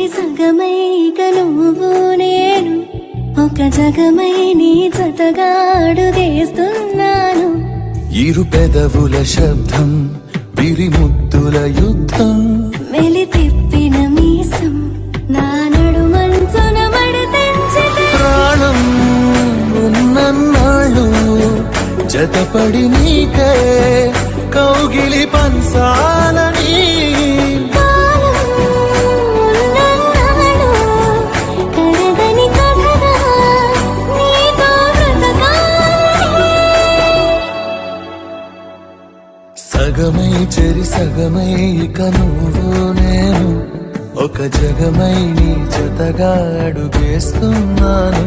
చెరి సగమై ఇక నువ్వు నేను ఒక జగమై నీ జతగా అడుగేస్తున్నాను. ఇరు పెదవుల శబ్దం పిరిముద్దుల యుద్ధం మెలి తిప్పిన మీసం నా నడుమంచున మడతెంచితే ప్రాణం ఉన్నన్నాళ్ళు జతపడి నీకే కౌగిలి పంచాలని కాలం ఉన్నన్నాడు కరగని కథగా నీతో బ్రతకాలని. సగమై చెరి సగమై ఇక నువ్వు నేను ఒక జగమై నీ జతగా అడుగేస్తున్నాను.